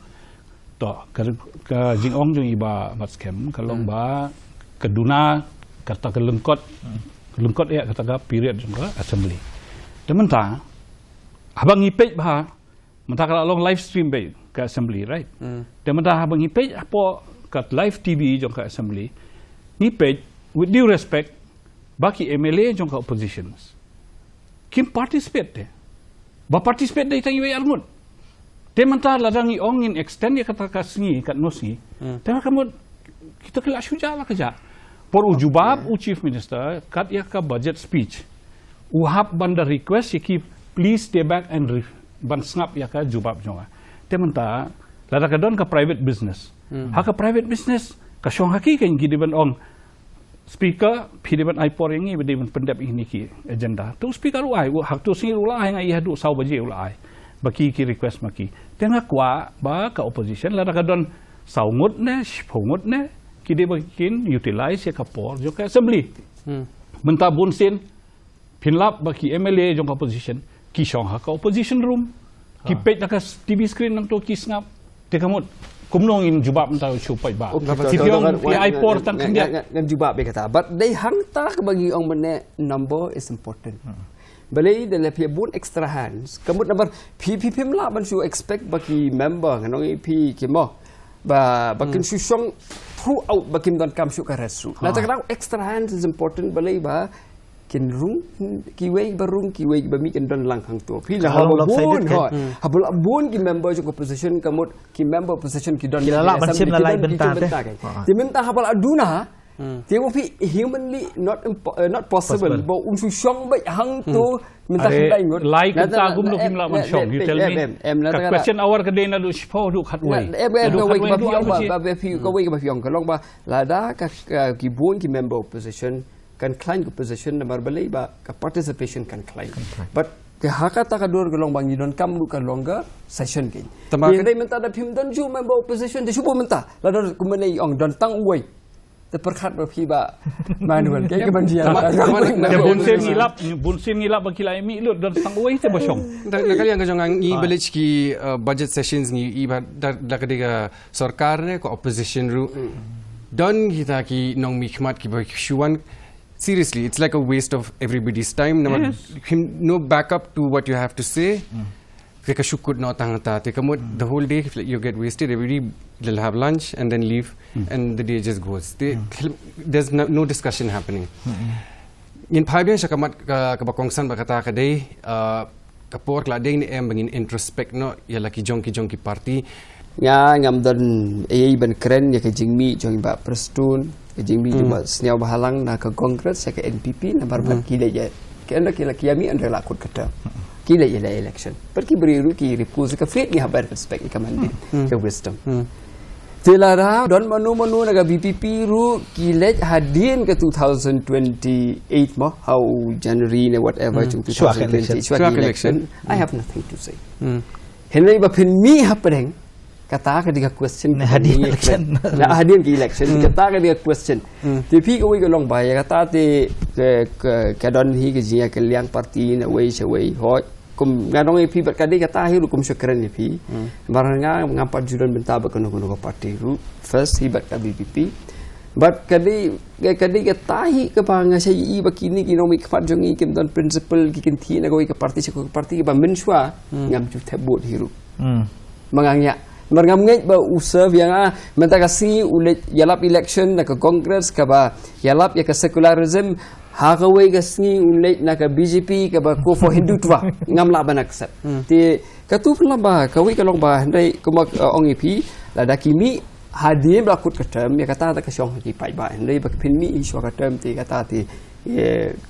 To ka jingong jung iba mat scam kalau ba keduna kata kelengkot ya kata ka period jung ka assembly. Dementa abang ipej bah mentah kalau long live stream bay ke assembly right. Dementa abang ipej apa kat live TV jung ka assembly. Ipej with due respect baki MLA jong ka oppositions. Kim participate de. Ba participate de tangi way almud. Te manta ladang i ong in extend ya kata kasngi kat nosi. Te kamu kita kelak syuja lah kerja. Por ujubab u chief minister kat ya ka budget speech. Uhap banda request ya ki please stay back and ban snap ya ka jubab jonga. Te manta ladang kadon ka private business. Ha ka private business ka syong haki kan gidiban ong speaker pidiban ipor ini bediban pendap ini ki agenda tu speaker uai hak tu sing ulai ngai hadu sau baje ulai baki ki request maki tengah kwa ba ka opposition la kadon saungut ne phungut ne ki de bakin utilize ya kapor jo ka assembly menta bunsin pinlap baki MLA jong opposition ki shong ha ka opposition room ki page ka TV screen nang to ki snap te kamut kumnong in jubab entah supaya ba. Sipiong PI por tan kandia. Ngan jubab be kata. But they hang tak bagi orang mana number is important. Balai dalam pihak bun extra hands. Kemudian number PPP lah bansu expect bagi member kan orang EP kemo. Bakin susung throughout bakin dan kam syuk resu. Nah tak extra hands is important balai ba kin rung kiwei barung kiwei bami kin don lang hang tu phi la habul bun ki member jo position kamut ki member position ki don la bansim la lai benta ti menta habul aduna ti wo phi humanly not possible bo unsu shong bai hang tu menta dai ngot lai kita gum lu kim la man shong you tell me ka question hour ka de na lu shpo du khat wei ko wei ba phi ko wei ba phi ong ka long ba la da ka ki bun ki member position kan climb ke position nomor balai ba ke participation kan climb but ke hakata ka dor gelong bangi don kam lu ka longer session ke dai menta da phim don ju member opposition de subo menta la dor kumenai ong don tang uai te perkhat ba phi ba manual ke banjia bunsin ngilap bakila mi lu don tang uai te bosong nakali ang kajong i village ki budget sessions ni i ba da kadiga sarkar ne ko opposition ru don kita ki nong mikmat ki ba shuan. Seriously, it's like a waste of everybody's time. No backup to what you have to say. The whole day you get wasted. Everybody will have lunch and then leave, and the day just goes. There's no discussion happening. In Paidbah siya kabakongsan bakata kaday kapor kladay ni bangin introspect no yala ki jongki party. Ya ngam dan ban keren ya ke jingmi jong ba prestun ke jingmi ba sniaw bahalang na ke kongres ya ke NPP na barbat kile ya ke anda kila kiami anda lakut kata kile ya election pergi beriru ki ripus ke fit ni habar respect ke mandi ke wisdom telara don manu na BPP ru kile hadin ke 2028 mo how January ne whatever 2020 election I have nothing to say henry ba pin mi hapadeng kata ketika question hadir election hadir ke election kata ketika question tapi kau ikut long bayar kata ti ke don hi ke jia ke liang parti na wei sewei hoi kum ngadong pi berkadi kata hi kum syukran pi baranga ngapa judan benta bakano kono parti ru first hi ber ka BPP but kadi kata hi ke panga sai i bakini kinomi kpat jongi kim don principle ki kinthi na koi ke parti ke ba mensua ngam ju thebot hiru mangangya merngam ngai ba usaha yang menta kasi ulit yalap election na ke congress ka ba yalap ya ke secularism ha ka wei kasi ulit na ke BJP ka ba ko for hindutwa ngam la ban accept ti ka tu pula ba ka wei ka long ba ndai ko mak ong EP la da kimi hadir bakut ka term ya kata ta ka syong ki pai ba ndai ba pin mi iswa ka term ti kata ti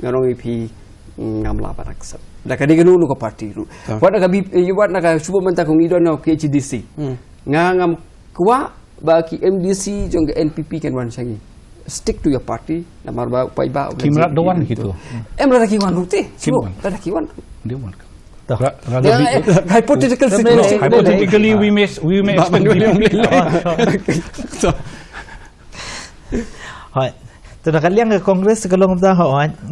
ngong EP ngam la ban accept da ka diganu ko party ru wat na ka subo menta kong idon no KHDC ngam kwa ba ki MDC jong NPP kan wan sangi stick to your party namar ba pai ba kimrat doan gitu emra ki wan rute subo da ki wan dia wan hypothetical hypothetically we may expect Hai Tuna kaliang ke Kongres sekalong dah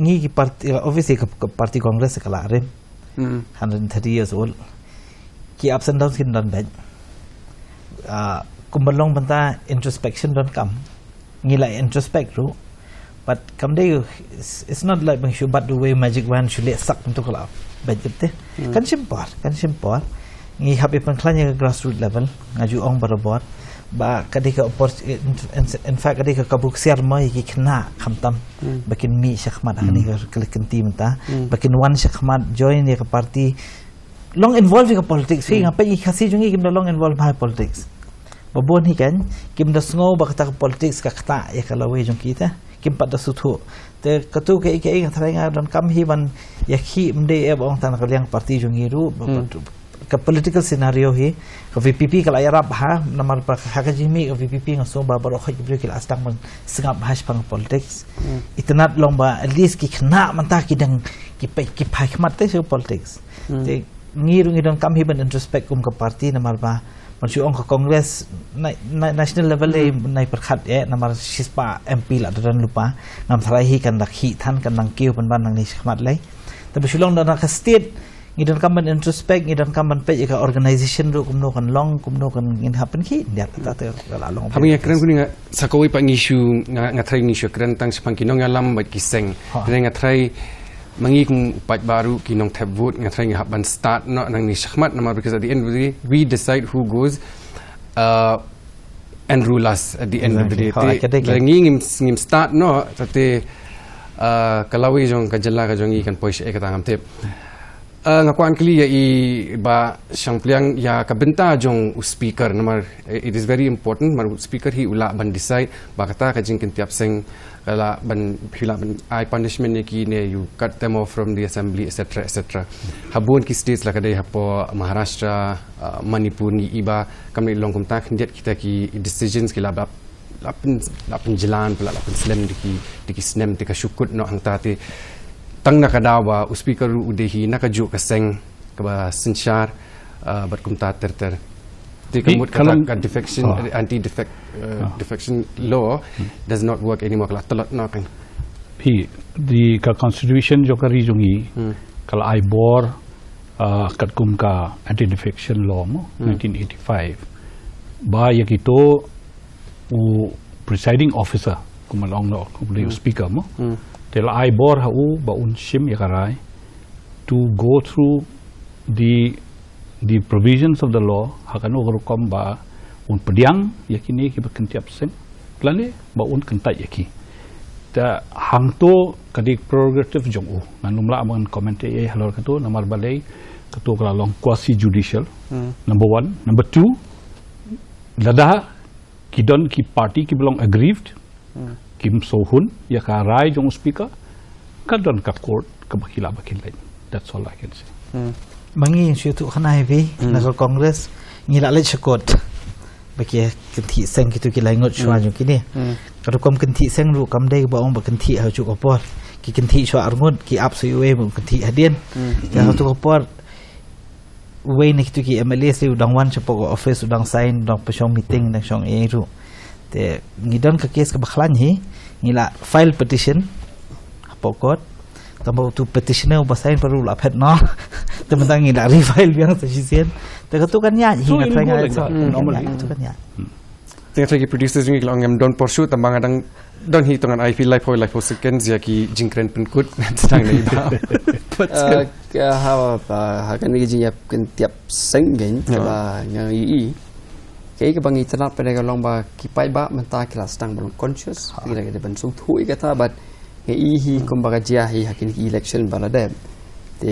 ngi ki parti obviously ke parti Kongres sekala rem. 130 years old. Ki ups and downs kin dan bad. Kumbalong banta introspection don kam. Ngila introspect ru. But come day it's not like bang shubat the way magic wand shule sak untuk kalau bad betul. Kan simpor. Ngi happy pengklanya ke grassroots level ngaju ong barabot. Ba kadika in fact kadika kabuk siar mai ki kena khamtam bakin mi syakmat ani ke kenti menta bakin wan syakmat join ya ke parti long involved ke politics fi ngapai khasi jungi kim long involved high politics babon hi kan kim da sngo ba kata politics ka kata ya kalau we jung kita kim pada sutu te katu ke ngatrenga don kam hi ban ya khi mde e bong tan kaliang parti jungi ru ke political scenario hi ke VPP kalau Arab ha namar pa hakajimi ke VPP ngaso ba baro khaj bri kil astang man sengap bahas pang politics itnat lomba at least ki khna man ta ki dang ki phakmat te politics te ngiru ngidon kam hi ban introspect kum ke parti namar ba manchu ong ke Kongres national level le nai perkhat namar sispa MP la dan lupa ngam tharai hi kan dakhi than kan nang kiu pan ban nang ni khmat lai tapi sulong dan ke state ngidon kaman introspect ngidon kaman pe ka organization ru kumno kan long kumno kan ngin happen ki dia ta la long Kami keren kuni sakoi pa ngishu ngatrai ngishu keren tang sepang kinong alam bat kiseng ngatrai mangi kum pat baru kinong tap vote ngatrai ngahap ban start no nang ni shakmat nama because at the end of the day we decide who goes and rule us at the end of the day ngi ngim start no tate kalawi jong kajala ka jongi kan pois e kata ngam tep ngakuan kali ya i ba syang pliang ya ka Bynta jong speaker namar it is very important mar speaker hi ula ban decide ba kata ka Jingkyntiap Seng kala ban hila ban I punishment ne ki ne you cut them off from the assembly etc habun ki states la kadai hapo Maharashtra Manipur ni iba kami longkum tak ndiat kita ki decisions ki la lapin jalan pula lapin slam diki snem tika syukut no hangtate tang nakadawa speaker udehi nakaju kaseng ka Synshar berkumta ter dikamut ka defection anti defection law does not work anymore kala telot no kan pi di ka constitution jo kari jungi kala I bor kat kum ka anti defection law mo 1985 ba yakito u presiding officer kumalong no kumli speaker mo tel I bor hau ba un shim yakarai to go through the provisions of the law hakano rukom ba un pediang yakini ki Jingkyntiap Seng plane ba un kentai yaki ta hangto kadik prerogative jong u nanumla amon comment e halor kato namar balai kato kala long quasi judicial number 1 number 2 lada kidon ki party ki belong aggrieved Kim Sohun ya ka rai jong speaker kadon ka court ka bakila lain. That's all I can say. Mangi syutu khanai vi na Kongres ngila le chakot baki kenti seng kitu ki laingot shwa jong kini karukom kenti seng ru kam dei ba ong ba kenti ha chu kopor ki kenti shwa arngot ki ap su we mu kenti hadien ya tu kopor we ni kitu ki MLA se udang wan chapo office udang sign udang pasong meeting na song e ru te ngidon ka case ka bakhlan hi ngila file petition apokot tambah tu petitioner basain perlu la phet no tementang ngila refile biang sesien te katu kan nya hi ngatrenga normally tu kan nya tengah lagi producers jungi kalau ngam don porshoot tambang adang don hitungan I feel life for seconds ya ki jingkren penkut sedang ni ba ha kan ni Jingkyntiap Seng gen ba yang i cái bang internet pada kalau ba kipai ba menta kelas tang belum conscious kira kira ban sung thui kata bat ngi hi kum ba jia hi hakin election baladem te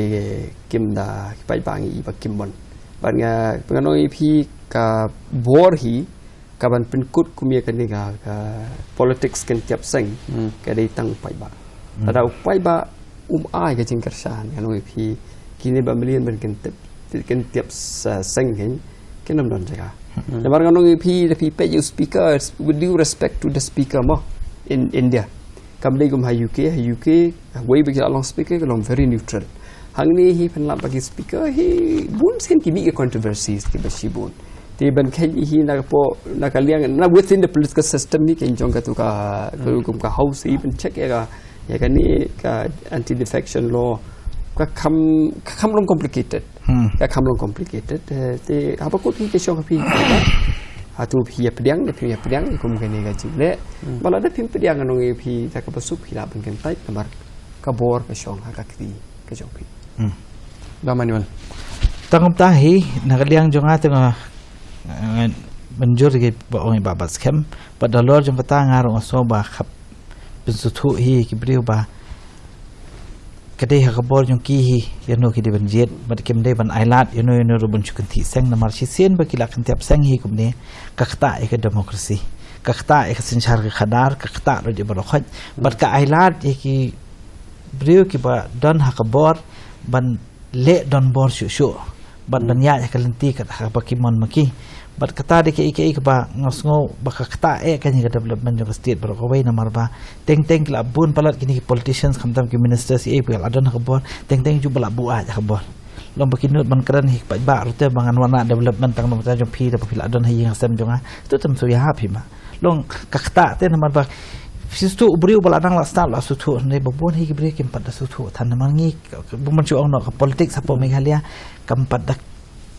kim da kipai ba ngi ba kim bon ban nga penganoi pi ka bor hi ka ban penkut kumia kan ni ka politics Jingkyntiap Seng ka dei tang pai ba tada upai ba ai ka jingkersan kanoi pi kini ba million ban Jingkyntiap Seng hen kenam don jaga Namar kanong pi pe you speaker with due respect to the speaker mo in India. Kamlay gum ha UK way big along speaker kalong very neutral. Hang ni hi penlap bagi speaker hi bun sen ki mi controversies ki basibun. Ti ban hi nak liang na within the political system ni kan jong ka tu ka ka house even check ya kan ni ka anti defection law ka kham long complicated ka kham long complicated ti apa ko ti chong ka pi Hato pi pedang ni pi pedang kum kan ni ka jile bala da pi pedang anong pi ta ka basup pi la ban kan tai kamar ka bor ka chong ka kri ka jong pi Ba manual. Tangom tahi nakaliang jong atong menjur ke baong babas kem pada lor jong pata ngarong aso ba khap bensutu hi ki briu ba kadai ha kabor jong ki hi yano ki de banjet bad kem de ban ailat yano rubun Jingkyntiap Seng namar sisen ba Jingkyntiap Seng hi kumne kakta e ke demokrasi kakta e ke Synshar ke khadar kakta ro je barokhat bad ka ailat e ki briu ki ba don ha kabor ban le don bor shu bat banya ya kalenti kat ha pakimon maki bat kata de ke ba ngosngo ba kata kan ni development jo state bro kawai namar ba teng la bun palat kini politicians khamtam ki ministers pel adon ha bor teng ju bala bua ja bor lom bakinut ban kran hi ba rute bangan wana development tang nomta jo phi da pil adon hi ngasem jonga tu tem so ya happy ma long kakta te namar ba sistu ubriu bala nang la start la sutu ne babon hi gibre kim pada sutu than mangi buman chu ong no ka politics sapo Meghalaya kam pada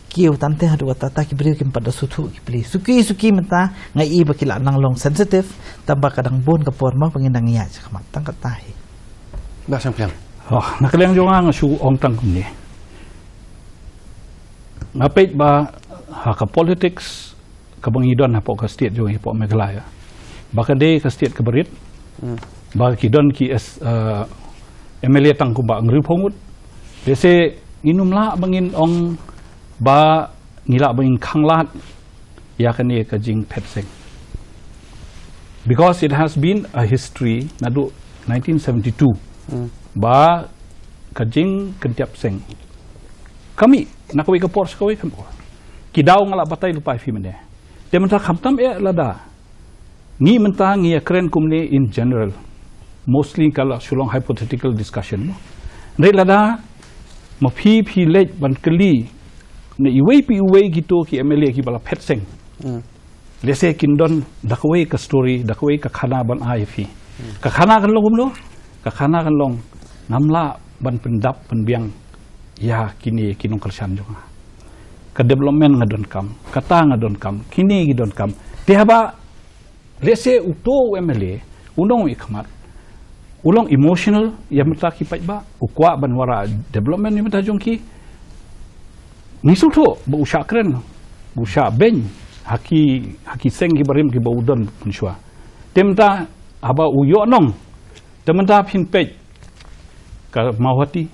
kiu tante hadu tata gibre kim pada sutu gibli suki menta ngai ba kila nang long sensitive tamba kadang bon ka porma pengindang ya kamat tang katahi Ba sampiang. Nakaliang jonga nga su ong tang kumni. Ngapit ba haka politics kabangidon hapo ka state jong hapo Meghalaya. Baka de ka state kabarit. Baka kidon ki as MLA tang kumba ngri phongut. Dese inumla bangin ong ba ngila bangin khanglat ya kan ye ka Jingkyntiap Seng. Because it has been a history nadu 1972. Ba ka Jingkyntiap Seng. Kami nakawai ka pors kawai kami. Kidaw ngala batay lupai fi mene. Demanta khamtam lada. Ni mentang ya keren kumne in general, mostly kalau sulong hypothetical discussion mo. Ndai lada mapi lej ban kali na iway gitu ki MLA ki bala pet seng. Lese kindon dakway ka story, dakway ka khana ban IFI. Ka khana kan long kumno, ka khana kan long namla ban pendap penbiang ya kini kinong kersan jonga. Ka development ngadon kam, kata ngadon kam, kini gidon kam. Dia ba lese uto MLA unong ikmat ulong emotional ya mata ki Paidbah ukwa banwara development ni mata jongki nisuto bu usha kren bu usha ben haki seng ki barim ki baudon punshwa temta aba uyo nong temta phin pej ka mawati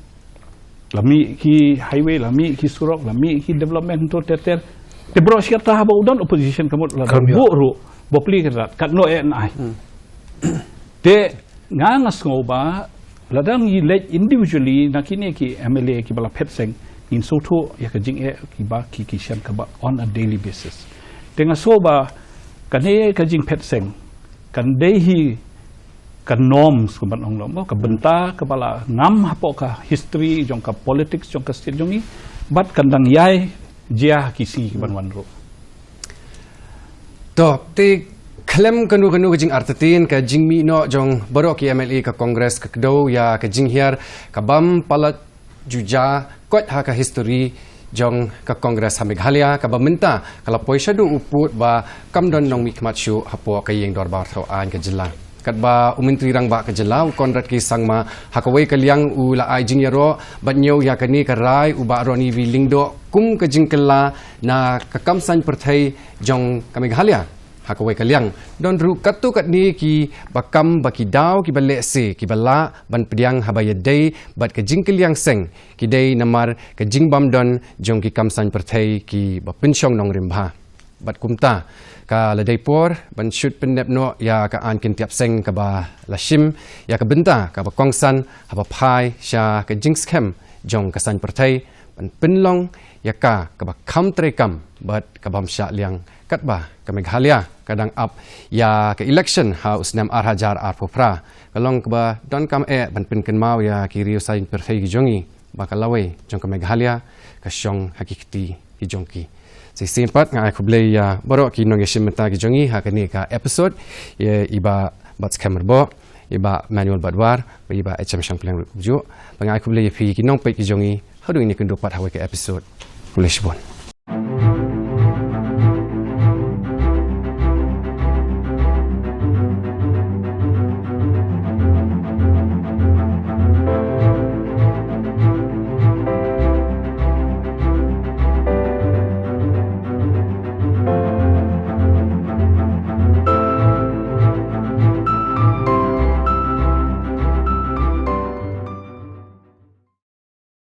lami ki highway lami ki surok lami ki development to teter te bro siata aba udon opposition kamot la bu bopli kerat kat no ai te ngangas ngoba ladang yi let individually nakini ki MLA ki bala pet seng in soto ya ka jing ki ba ki shan ka ba on a daily basis te ngasoba kane ka jing pet seng kan dehi kan norms ko ban ong lo ka Bynta ka bala ngam hapo ka history jong ka politics jong ka state jongi bat kandang yai jia ki si ban wanro To, ti klem kanu ke jing artetin ka jing mi no jong borok ki MLA ka Kongres ka kedo ya ka jing hiar ka bam palat juja kot ha ka history jong ka Kongres ha Meghalaya ka Bynta kala poisa du uput ba kamdon nong mi kmat shu hapo ka yeng dor bar thau an ka jila kat ba umintri rang ba ka jila u konrat ki sangma hakawai ka liang u la ai jing yaro bat nyau ya ka ni ka rai u ba ro ni wi lingdo kum ka jing kala na ka kamsan perthai jong ka Meghalaya hakawai kaliang don ru katu kat ni ki bakam baki daw ki balek se ki bala ban pediang habaya dei bat ka Jingkyntiap Seng ki dei namar ka jingbam don jong ki kamsan perthai ki ba pensyong nong rimbha bat kumta ka ladai por ban shoot penep no ya ka Jingkyntiap Seng ka ba lashim ya ka Bynta ka ba kongsan haba phai sha ka jingskem jong ka san perthai ban penlong ya ka ba kam trekam bat ka bam sha liang kat ba ka Meghalaya kadang up ya ke election ha usnam arhajar arpopra kalong ka ba don kam ban pen mau ya ki riu sain perthai ki jongi ba ka lawe jong ka Meghalaya ka syong hakikti ki jongki simpat ngai aku beli ya borok ki nong yesim menta ki jongi ha kani ka episode ye iba bat scammer bo iba manual badwar iba HM shampling ju pangai aku beli pi ki nong pe ki jongi hadu ini kundu pat hawe ke episode kulishbon